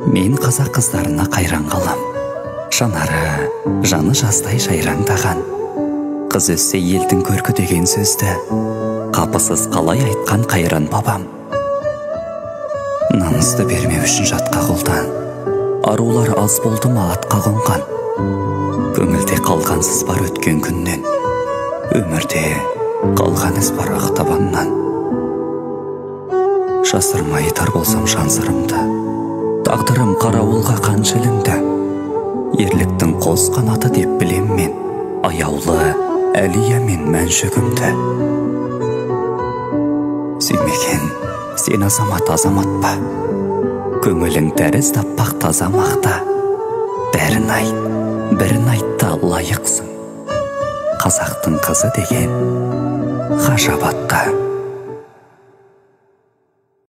Мен қазақ қыздарына қайран қалам. Жанары, жаны жастай жайраңдаған. Қыз өссе елдің көркі деген сөзді қапысыз қалай айтқан қайран бабам. Намысты бермеу үшін жатқа қолдан, арулар аз болды ма атқа қонған. Көңілде қалғансыз бар өткен күннен, өмірде қалған із бар ақ табаннан. Жасырмай тар болсам жан сырымды, тағдырым қарауылға қанша ілінді. Ерліктің қос қанаты деп білем мен, аяулы Әлия мен Мәншүгімді. Сүймеген сен азамат ба, көңілің тәріз таппақ таза мақта. Бәрін айт, бірін айтта лайықсың, қазақтың қызы деген ғажап атқа.